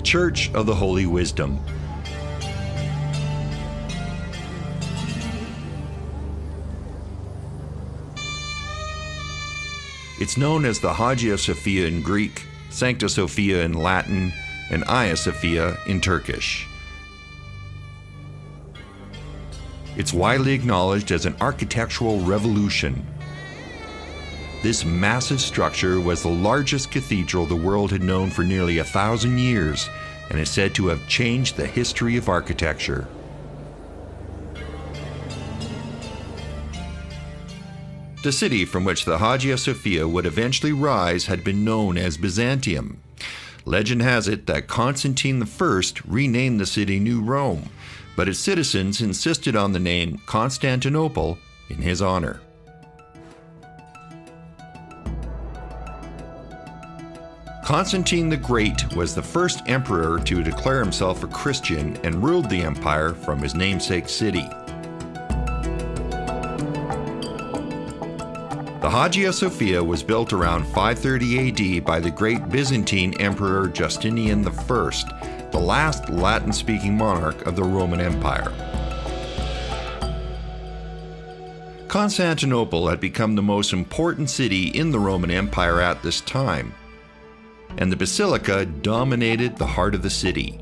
Church of the Holy Wisdom. It's known as the Hagia Sophia in Greek, Sancta Sophia in Latin, and Hagia Sophia in Turkish. It's widely acknowledged as an architectural revolution. This massive structure was the largest cathedral the world had known for nearly 1,000 years and is said to have changed the history of architecture. The city from which the Hagia Sophia would eventually rise had been known as Byzantium. Legend has it that Constantine I renamed the city New Rome, but its citizens insisted on the name Constantinople in his honor. Constantine the Great was the first emperor to declare himself a Christian and ruled the empire from his namesake city. The Hagia Sophia was built around 530 AD by the great Byzantine Emperor Justinian I, the last Latin-speaking monarch of the Roman Empire. Constantinople had become the most important city in the Roman Empire at this time, and the basilica dominated the heart of the city.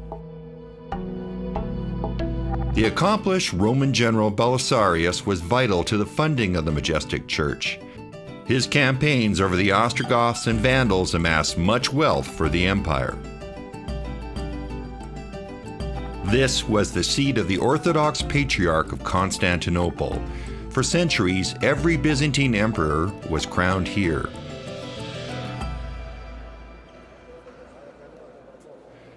The accomplished Roman general Belisarius was vital to the funding of the majestic church. His campaigns over the Ostrogoths and Vandals amassed much wealth for the empire. This was the seat of the Orthodox Patriarch of Constantinople. For centuries, every Byzantine emperor was crowned here.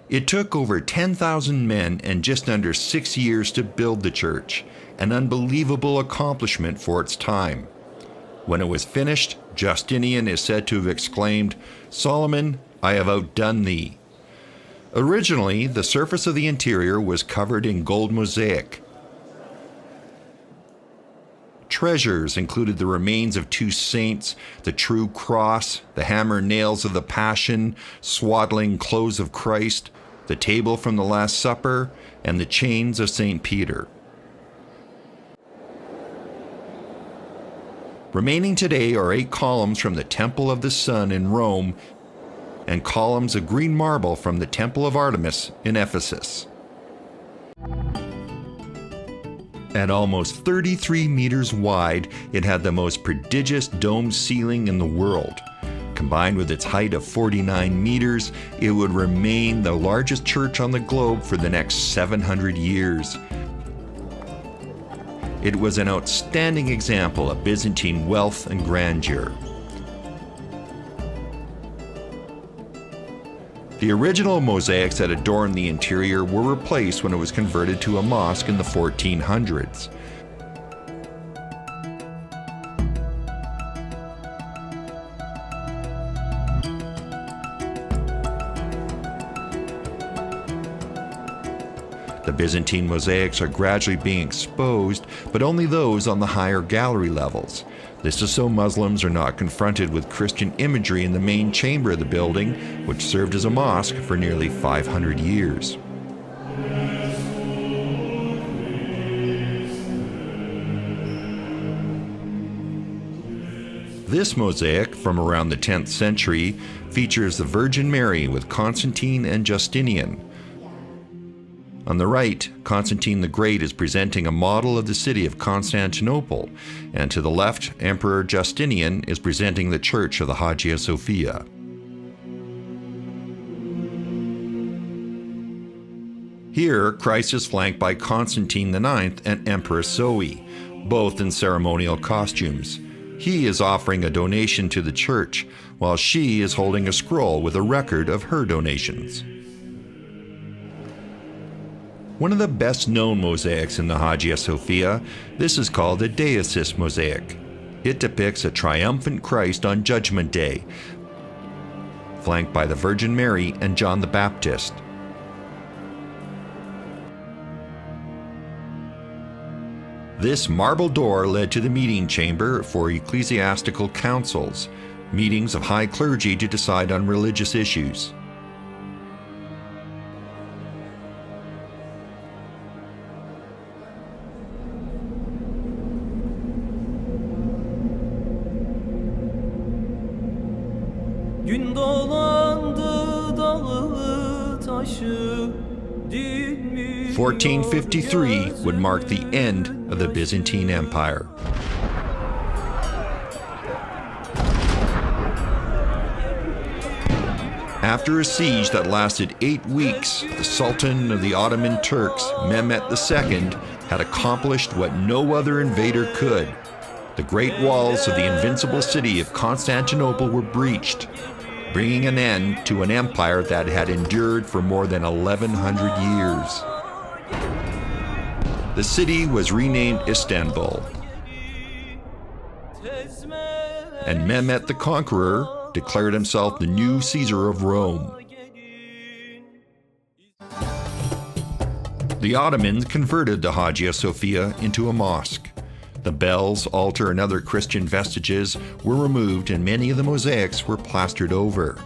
It took over 10,000 men and just under 6 years to build the church, an unbelievable accomplishment for its time. When it was finished, Justinian is said to have exclaimed, "Solomon, I have outdone thee." Originally, the surface of the interior was covered in gold mosaic. Treasures included the remains of 2 saints, the true cross, the hammer nails of the Passion, swaddling clothes of Christ, the table from the Last Supper, and the chains of St. Peter. Remaining today are 8 columns from the Temple of the Sun in Rome and columns of green marble from the Temple of Artemis in Ephesus. At almost 33 meters wide, it had the most prodigious domed ceiling in the world. Combined with its height of 49 meters, it would remain the largest church on the globe for the next 700 years. It was an outstanding example of Byzantine wealth and grandeur. The original mosaics that adorned the interior were replaced when it was converted to a mosque in the 1400s. The Byzantine mosaics are gradually being exposed, but only those on the higher gallery levels. This is so Muslims are not confronted with Christian imagery in the main chamber of the building, which served as a mosque for nearly 500 years. This mosaic, from around the 10th century, features the Virgin Mary with Constantine and Justinian. On the right, Constantine the Great is presenting a model of the city of Constantinople, and to the left, Emperor Justinian is presenting the church of the Hagia Sophia. Here, Christ is flanked by Constantine IX and Empress Zoe, both in ceremonial costumes. He is offering a donation to the church, while she is holding a scroll with a record of her donations. One of the best-known mosaics in the Hagia Sophia, this is called the Deicist mosaic. It depicts a triumphant Christ on Judgment Day, flanked by the Virgin Mary and John the Baptist. This marble door led to the meeting chamber for ecclesiastical councils, meetings of high clergy to decide on religious issues. 1453 would mark the end of the Byzantine Empire. After a siege that lasted 8 weeks, the Sultan of the Ottoman Turks, Mehmet II, had accomplished what no other invader could. The great walls of the invincible city of Constantinople were breached, bringing an end to an empire that had endured for more than 1,100 years. The city was renamed Istanbul, and Mehmet the Conqueror declared himself the new Caesar of Rome. The Ottomans converted the Hagia Sophia into a mosque. The bells, altar, and other Christian vestiges were removed, and many of the mosaics were plastered over.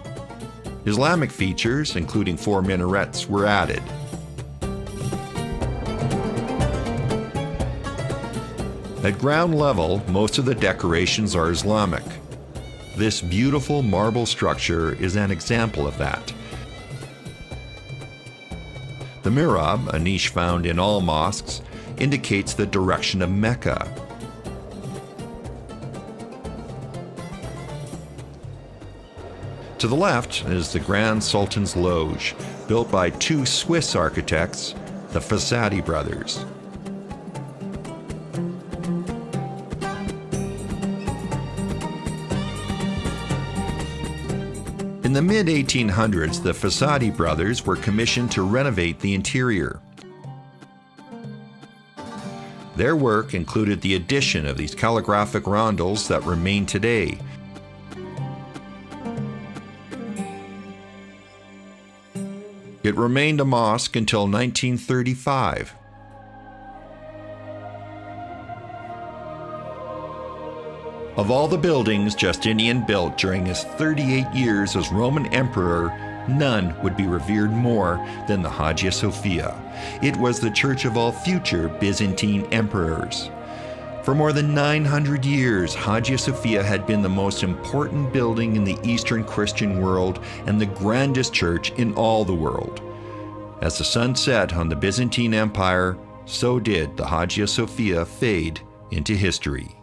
Islamic features, including 4 minarets, were added. At ground level, most of the decorations are Islamic. This beautiful marble structure is an example of that. The mihrab, a niche found in all mosques, indicates the direction of Mecca. To the left is the Grand Sultan's Loge, built by 2 Swiss architects, the Fossati brothers. In the mid-1800s, the Fossati brothers were commissioned to renovate the interior. Their work included the addition of these calligraphic rondels that remain today. It remained a mosque until 1935. Of all the buildings Justinian built during his 38 years as Roman emperor, none would be revered more than the Hagia Sophia. It was the church of all future Byzantine emperors. For more than 900 years, Hagia Sophia had been the most important building in the Eastern Christian world and the grandest church in all the world. As the sun set on the Byzantine Empire, so did the Hagia Sophia fade into history.